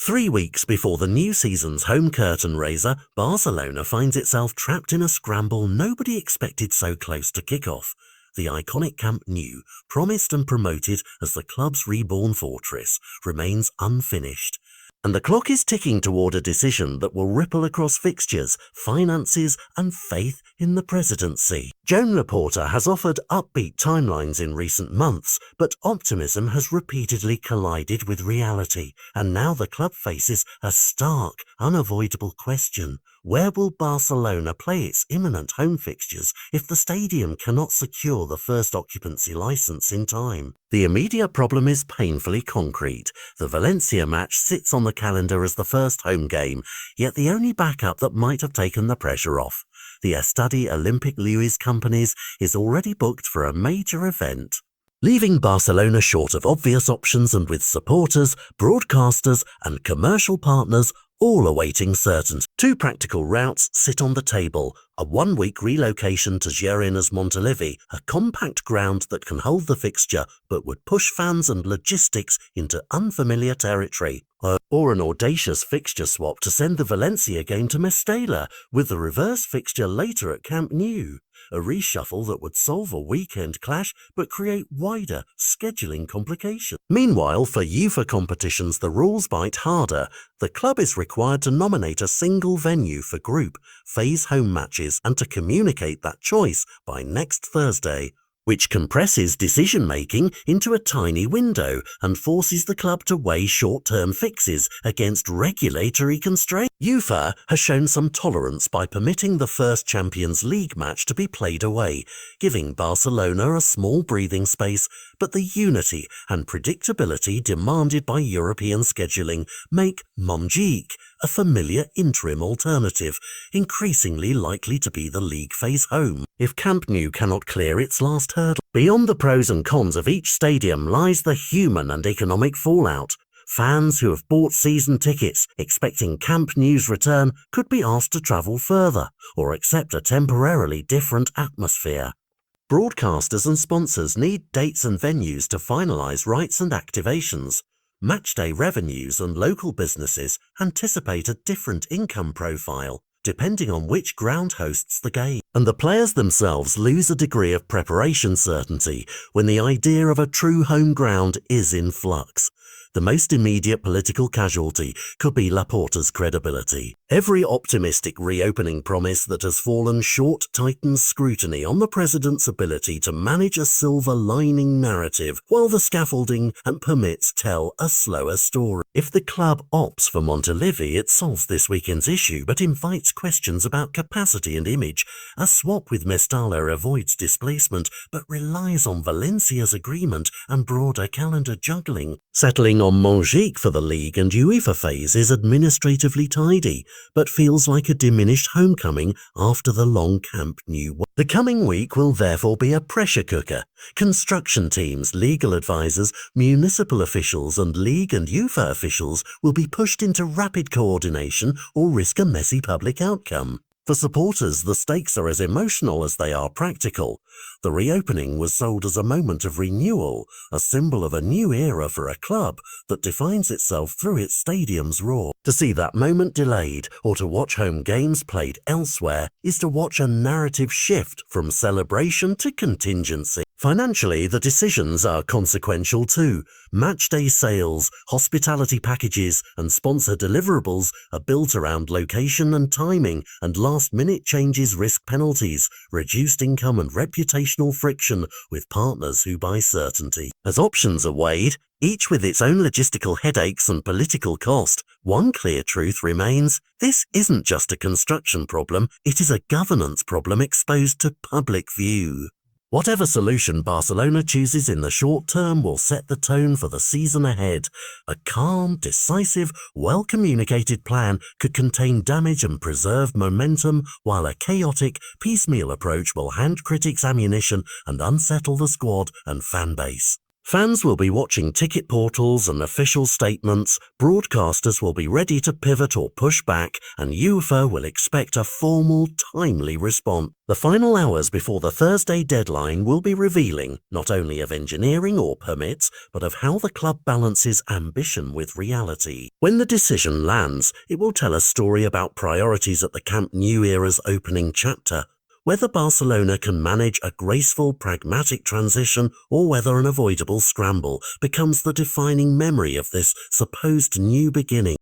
3 weeks before the new season's home curtain raiser, Barcelona finds itself trapped in a scramble nobody expected so close to kick-off. The iconic Camp Nou, promised and promoted as the club's reborn fortress, remains unfinished. And the clock is ticking toward a decision that will ripple across fixtures, finances and faith in the presidency. Joan Laporta has offered upbeat timelines in recent months, but optimism has repeatedly collided with reality, and now the club faces a stark, unavoidable question. Where will Barcelona play its imminent home fixtures if the stadium cannot secure the first occupancy licence in time? The immediate problem is painfully concrete. The Valencia match sits on the calendar as the first home game, yet the only backup that might have taken the pressure off. The Estadi Olympic Lluís Companies is already booked for a major event, leaving Barcelona short of obvious options and with supporters, broadcasters and commercial partners all awaiting certainty. Two practical routes sit on the table: a 1-week relocation to Girina's Montilivi, a compact ground that can hold the fixture but would push fans and logistics into unfamiliar territory, or an audacious fixture swap to send the Valencia game to Mestalla, with the reverse fixture later at Camp Nou. A reshuffle that would solve a weekend clash but create wider scheduling complications. Meanwhile, for UEFA competitions the rules bite harder. The club is required to nominate a single venue for group, phase home matches and to communicate that choice by next Thursday, which compresses decision-making into a tiny window and forces the club to weigh short-term fixes against regulatory constraints. UEFA has shown some tolerance by permitting the first Champions League match to be played away, giving Barcelona a small breathing space, but the unity and predictability demanded by European scheduling make Montjuic a familiar interim alternative, increasingly likely to be the league phase home if Camp Nou cannot clear its last hurdle. Beyond the pros and cons of each stadium lies the human and economic fallout. Fans who have bought season tickets expecting Camp Nou's return could be asked to travel further or accept a temporarily different atmosphere. Broadcasters and sponsors need dates and venues to finalise rights and activations. Matchday revenues and local businesses anticipate a different income profile, depending on which ground hosts the game. And the players themselves lose a degree of preparation certainty when the idea of a true home ground is in flux. The most immediate political casualty could be Laporta's credibility. Every optimistic reopening promise that has fallen short tightens scrutiny on the president's ability to manage a silver lining narrative while the scaffolding and permits tell a slower story. If the club opts for Montilivi, it solves this weekend's issue but invites questions about capacity and image. A swap with Mestalla avoids displacement but relies on Valencia's agreement and broader calendar juggling. Settling on Montjuic for the league and UEFA phase is administratively tidy, but feels like a diminished homecoming after the long Camp Nou. The coming week will therefore be a pressure cooker. Construction teams, legal advisors, municipal officials and league and UEFA officials will be pushed into rapid coordination or risk a messy public outcome. For supporters, the stakes are as emotional as they are practical. The reopening was sold as a moment of renewal, a symbol of a new era for a club that defines itself through its stadium's roar. To see that moment delayed or to watch home games played elsewhere is to watch a narrative shift from celebration to contingency. Financially, the decisions are consequential too. Matchday sales, hospitality packages and sponsor deliverables are built around location and timing, and last-minute changes risk penalties, reduced income and reputational friction with partners who buy certainty. As options are weighed, each with its own logistical headaches and political cost, one clear truth remains: this isn't just a construction problem, it is a governance problem exposed to public view. Whatever solution Barcelona chooses in the short term will set the tone for the season ahead. A calm, decisive, well-communicated plan could contain damage and preserve momentum, while a chaotic, piecemeal approach will hand critics ammunition and unsettle the squad and fan base. Fans will be watching ticket portals and official statements, broadcasters will be ready to pivot or push back, and UEFA will expect a formal, timely response. The final hours before the Thursday deadline will be revealing not only of engineering or permits, but of how the club balances ambition with reality. When the decision lands, it will tell a story about priorities at the Camp Nou era's opening chapter, whether Barcelona can manage a graceful, pragmatic transition or whether an avoidable scramble becomes the defining memory of this supposed new beginning.